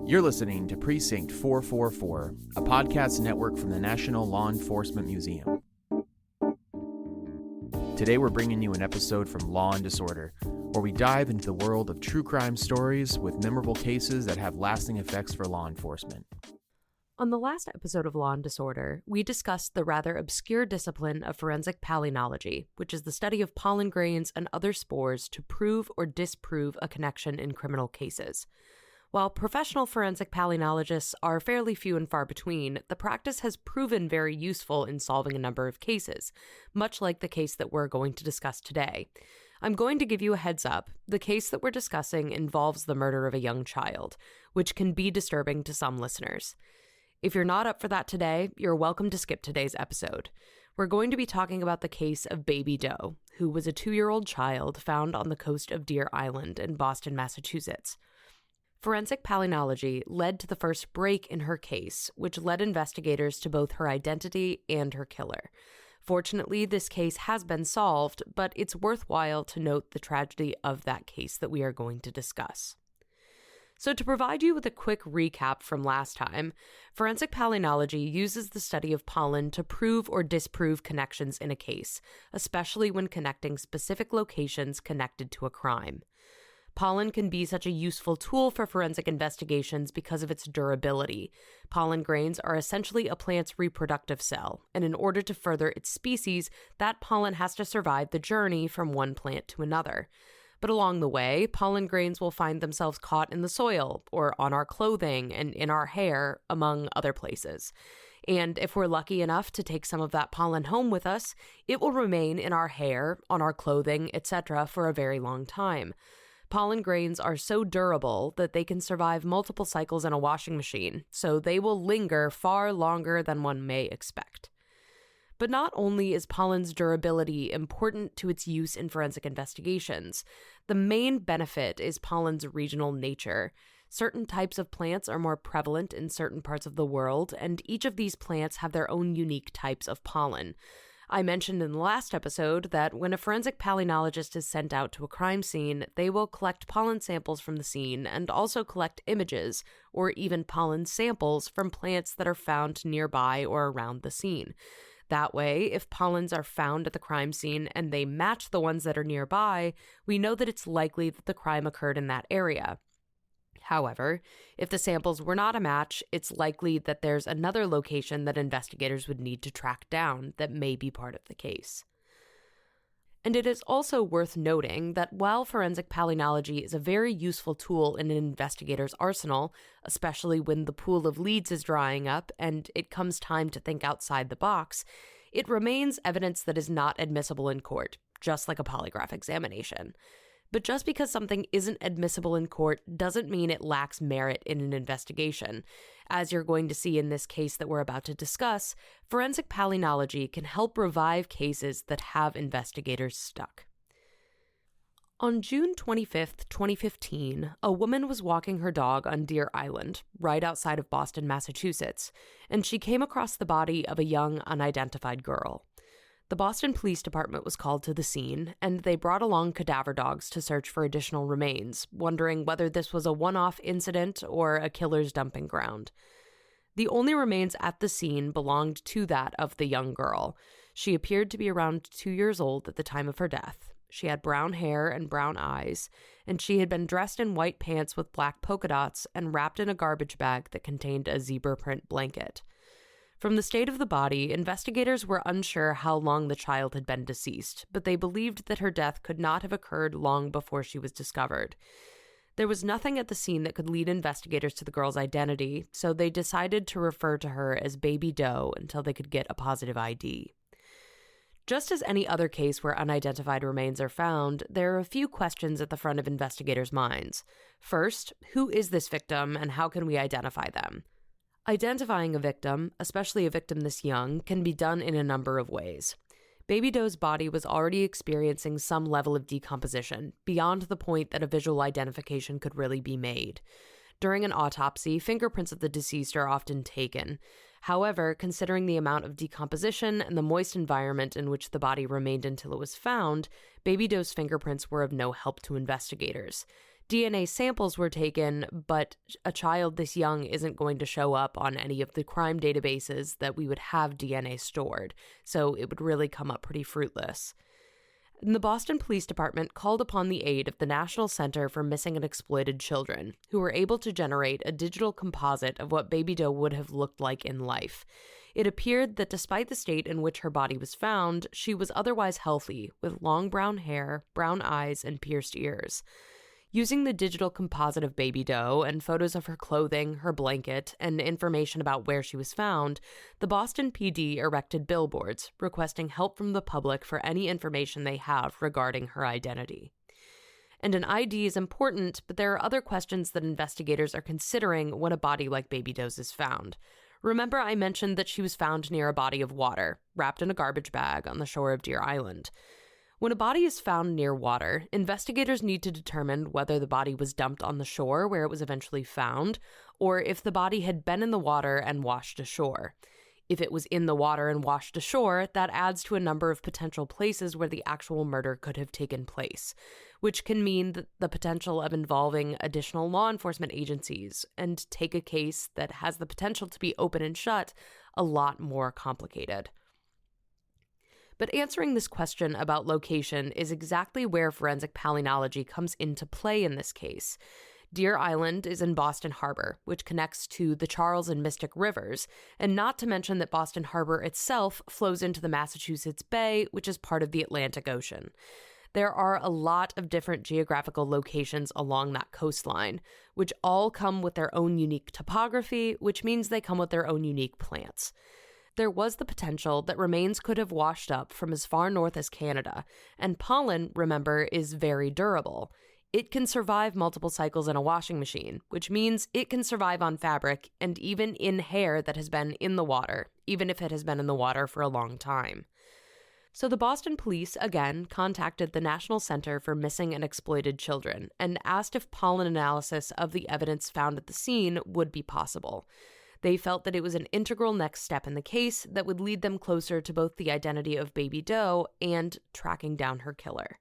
You're listening to Precinct 444, a podcast network from the National Law Enforcement Museum. Today we're bringing you an episode from Law and Disorder, where we dive into the world of true crime stories with memorable cases that have lasting effects for law enforcement. On the last episode of Law and Disorder, we discussed the rather obscure discipline of forensic palynology, which is the study of pollen grains and other spores to prove or disprove a connection in criminal cases. While professional forensic palynologists are fairly few and far between, the practice has proven very useful in solving a number of cases, much like the case that we're going to discuss today. I'm going to give you a heads up. The case that we're discussing involves the murder of a young child, which can be disturbing to some listeners. If you're not up for that today, you're welcome to skip today's episode. We're going to be talking about the case of Baby Doe, who was a 2-year-old child found on the coast of Deer Island in Boston, Massachusetts. Forensic palynology led to the first break in her case, which led investigators to both her identity and her killer. Fortunately, this case has been solved, but it's worthwhile to note the tragedy of that case that we are going to discuss. So to provide you with a quick recap from last time, forensic palynology uses the study of pollen to prove or disprove connections in a case, especially when connecting specific locations connected to a crime. Pollen can be such a useful tool for forensic investigations because of its durability. Pollen grains are essentially a plant's reproductive cell, and in order to further its species, that pollen has to survive the journey from one plant to another. But along the way, pollen grains will find themselves caught in the soil, or on our clothing and in our hair, among other places. And if we're lucky enough to take some of that pollen home with us, it will remain in our hair, on our clothing, etc. for a very long time. Pollen grains are so durable that they can survive multiple cycles in a washing machine, so they will linger far longer than one may expect. But not only is pollen's durability important to its use in forensic investigations, the main benefit is pollen's regional nature. Certain types of plants are more prevalent in certain parts of the world, and each of these plants have their own unique types of pollen. I mentioned in the last episode that when a forensic palynologist is sent out to a crime scene, they will collect pollen samples from the scene and also collect images, or even pollen samples from plants that are found nearby or around the scene. That way, if pollens are found at the crime scene and they match the ones that are nearby, we know that it's likely that the crime occurred in that area. However, if the samples were not a match, it's likely that there's another location that investigators would need to track down that may be part of the case. And it is also worth noting that while forensic palynology is a very useful tool in an investigator's arsenal, especially when the pool of leads is drying up and it comes time to think outside the box, it remains evidence that is not admissible in court, just like a polygraph examination. But just because something isn't admissible in court doesn't mean it lacks merit in an investigation. As you're going to see in this case that we're about to discuss, forensic palynology can help revive cases that have investigators stuck. On June 25th, 2015, a woman was walking her dog on Deer Island, right outside of Boston, Massachusetts, and she came across the body of a young, unidentified girl. The Boston Police Department was called to the scene, and they brought along cadaver dogs to search for additional remains, wondering whether this was a one-off incident or a killer's dumping ground. The only remains at the scene belonged to that of the young girl. She appeared to be around 2 years old at the time of her death. She had brown hair and brown eyes, and she had been dressed in white pants with black polka dots and wrapped in a garbage bag that contained a zebra print blanket. From the state of the body, investigators were unsure how long the child had been deceased, but they believed that her death could not have occurred long before she was discovered. There was nothing at the scene that could lead investigators to the girl's identity, so they decided to refer to her as Baby Doe until they could get a positive ID. Just as any other case where unidentified remains are found, there are a few questions at the front of investigators' minds. First, who is this victim and how can we identify them? Identifying a victim, especially a victim this young, can be done in a number of ways. Baby Doe's body was already experiencing some level of decomposition, beyond the point that a visual identification could really be made. During an autopsy, fingerprints of the deceased are often taken. However, considering the amount of decomposition and the moist environment in which the body remained until it was found, Baby Doe's fingerprints were of no help to investigators. DNA samples were taken, but a child this young isn't going to show up on any of the crime databases that we would have DNA stored, so it would really come up pretty fruitless. And the Boston Police Department called upon the aid of the National Center for Missing and Exploited Children, who were able to generate a digital composite of what Baby Doe would have looked like in life. It appeared that despite the state in which her body was found, she was otherwise healthy, with long brown hair, brown eyes, and pierced ears. Using the digital composite of Baby Doe and photos of her clothing, her blanket, and information about where she was found, the Boston PD erected billboards requesting help from the public for any information they have regarding her identity. And an ID is important, but there are other questions that investigators are considering when a body like Baby Doe's is found. Remember, I mentioned that she was found near a body of water, wrapped in a garbage bag on the shore of Deer Island. When a body is found near water, investigators need to determine whether the body was dumped on the shore where it was eventually found, or if the body had been in the water and washed ashore. If it was in the water and washed ashore, that adds to a number of potential places where the actual murder could have taken place, which can mean the potential of involving additional law enforcement agencies and take a case that has the potential to be open and shut a lot more complicated. But answering this question about location is exactly where forensic palynology comes into play in this case. Deer Island is in Boston Harbor, which connects to the Charles and Mystic Rivers, and not to mention that Boston Harbor itself flows into the Massachusetts Bay, which is part of the Atlantic Ocean. There are a lot of different geographical locations along that coastline, which all come with their own unique topography, which means they come with their own unique plants. There was the potential that remains could have washed up from as far north as Canada, and pollen, remember, is very durable. It can survive multiple cycles in a washing machine, which means it can survive on fabric and even in hair that has been in the water, even if it has been in the water for a long time. So the Boston police, again, contacted the National Center for Missing and Exploited Children and asked if pollen analysis of the evidence found at the scene would be possible. They felt that it was an integral next step in the case that would lead them closer to both the identity of Baby Doe and tracking down her killer.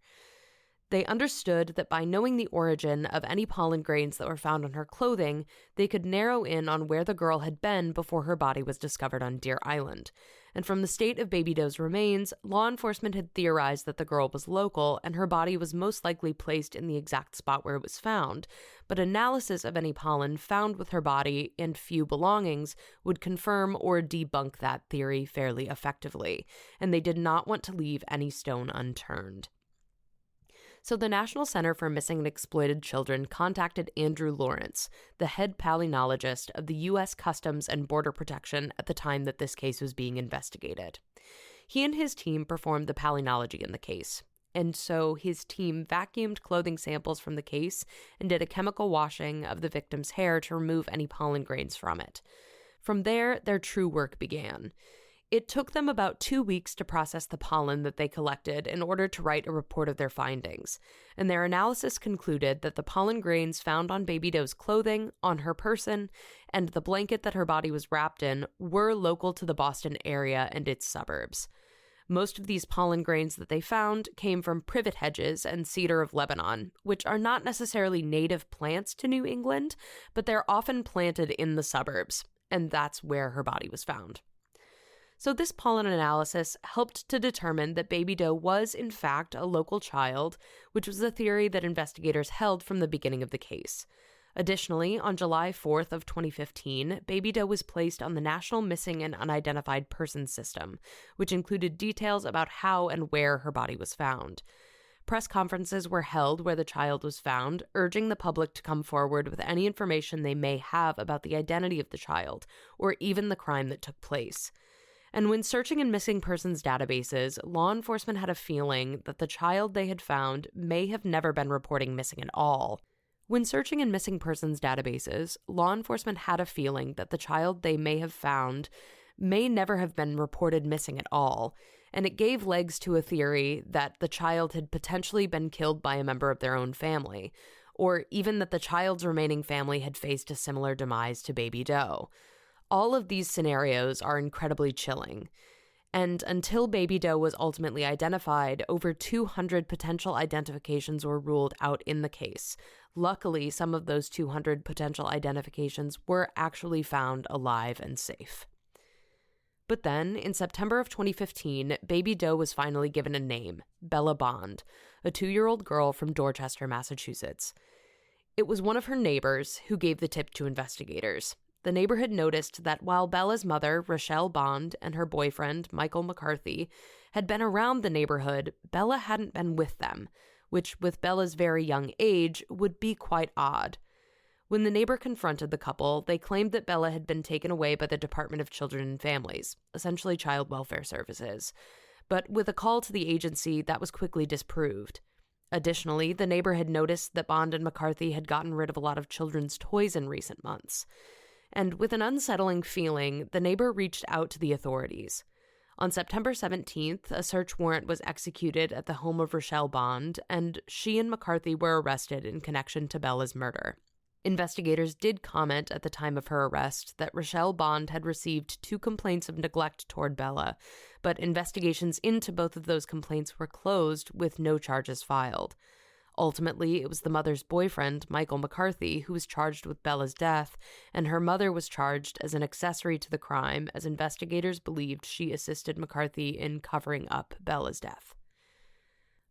They understood that by knowing the origin of any pollen grains that were found on her clothing, they could narrow in on where the girl had been before her body was discovered on Deer Island. And from the state of Baby Doe's remains, law enforcement had theorized that the girl was local and her body was most likely placed in the exact spot where it was found. But analysis of any pollen found with her body and few belongings would confirm or debunk that theory fairly effectively, and they did not want to leave any stone unturned. So the National Center for Missing and Exploited Children contacted Andrew Lawrence, the head palynologist of the U.S. Customs and Border Protection at the time that this case was being investigated. He and his team performed the palynology in the case, and so his team vacuumed clothing samples from the case and did a chemical washing of the victim's hair to remove any pollen grains from it. From there, their true work began. It took them about 2 weeks to process the pollen that they collected in order to write a report of their findings, and their analysis concluded that the pollen grains found on Baby Doe's clothing, on her person, and the blanket that her body was wrapped in were local to the Boston area and its suburbs. Most of these pollen grains that they found came from privet hedges and cedar of Lebanon, which are not necessarily native plants to New England, but they're often planted in the suburbs, and that's where her body was found. So this pollen analysis helped to determine that Baby Doe was, in fact, a local child, which was a theory that investigators held from the beginning of the case. Additionally, on July 4th of 2015, Baby Doe was placed on the National Missing and Unidentified Persons System, which included details about how and where her body was found. Press conferences were held where the child was found, urging the public to come forward with any information they may have about the identity of the child, or even the crime that took place. And when searching in missing persons databases, law enforcement had a feeling that the child they had found may have never been reporting missing at all. When searching in missing persons databases, law enforcement had a feeling that the child they may have found may never have been reported missing at all, and it gave legs to a theory that the child had potentially been killed by a member of their own family, or even that the child's remaining family had faced a similar demise to Baby Doe. All of these scenarios are incredibly chilling. And until Baby Doe was ultimately identified, over 200 potential identifications were ruled out in the case. Luckily, some of those 200 potential identifications were actually found alive and safe. But then, in September of 2015, Baby Doe was finally given a name, Bella Bond, a 2-year-old girl from Dorchester, Massachusetts. It was one of her neighbors who gave the tip to investigators. The neighbor had noticed that while Bella's mother, Rochelle Bond, and her boyfriend, Michael McCarthy, had been around the neighborhood, Bella hadn't been with them, which, with Bella's very young age, would be quite odd. When the neighbor confronted the couple, they claimed that Bella had been taken away by the Department of Children and Families, essentially Child Welfare Services. But with a call to the agency, that was quickly disproved. Additionally, the neighbor had noticed that Bond and McCarthy had gotten rid of a lot of children's toys in recent months. And with an unsettling feeling, the neighbor reached out to the authorities. On September 17th, a search warrant was executed at the home of Rochelle Bond, and she and McCarthy were arrested in connection to Bella's murder. Investigators did comment at the time of her arrest that Rochelle Bond had received 2 complaints of neglect toward Bella, but investigations into both of those complaints were closed with no charges filed. Ultimately, it was the mother's boyfriend, Michael McCarthy, who was charged with Bella's death, and her mother was charged as an accessory to the crime, as investigators believed she assisted McCarthy in covering up Bella's death.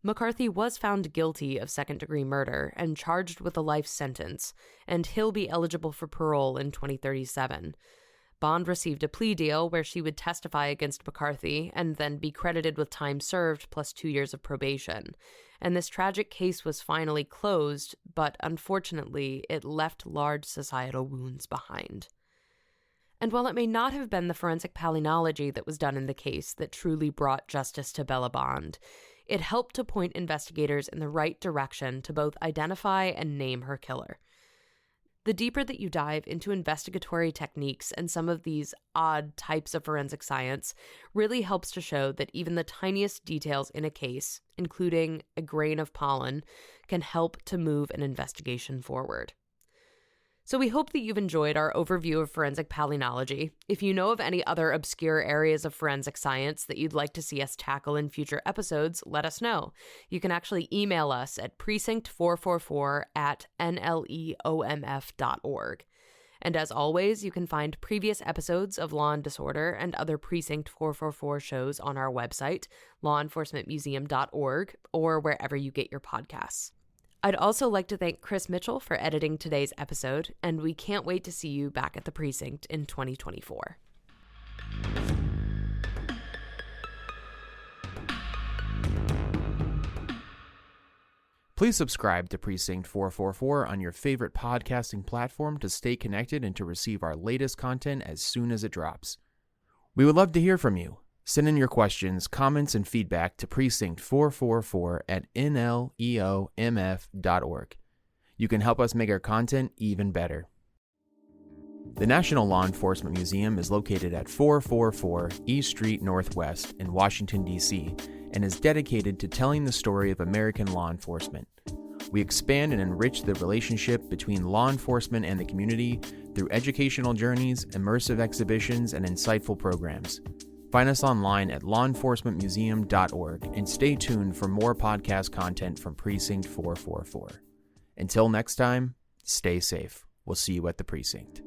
McCarthy was found guilty of second-degree murder and charged with a life sentence, and he'll be eligible for parole in 2037. Bond received a plea deal where she would testify against McCarthy and then be credited with time served plus 2 years of probation. And this tragic case was finally closed, but unfortunately, it left large societal wounds behind. And while it may not have been the forensic palynology that was done in the case that truly brought justice to Bella Bond, it helped to point investigators in the right direction to both identify and name her killer. The deeper that you dive into investigatory techniques and some of these odd types of forensic science really helps to show that even the tiniest details in a case, including a grain of pollen, can help to move an investigation forward. So we hope that you've enjoyed our overview of forensic palynology. If you know of any other obscure areas of forensic science that you'd like to see us tackle in future episodes, let us know. You can actually email us at precinct444@nleomf.org. And as always, you can find previous episodes of Law and Disorder and other Precinct 444 shows on our website, lawenforcementmuseum.org, or wherever you get your podcasts. I'd also like to thank Chris Mitchell for editing today's episode, and we can't wait to see you back at the Precinct in 2024. Please subscribe to Precinct 444 on your favorite podcasting platform to stay connected and to receive our latest content as soon as it drops. We would love to hear from you. Send in your questions, comments, and feedback to precinct444@nleomf.org. You can help us make our content even better. The National Law Enforcement Museum is located at 444 East Street Northwest in Washington, D.C., and is dedicated to telling the story of American law enforcement. We expand and enrich the relationship between law enforcement and the community through educational journeys, immersive exhibitions, and insightful programs. Find us online at lawenforcementmuseum.org and stay tuned for more podcast content from Precinct 444. Until next time, stay safe. We'll see you at the Precinct.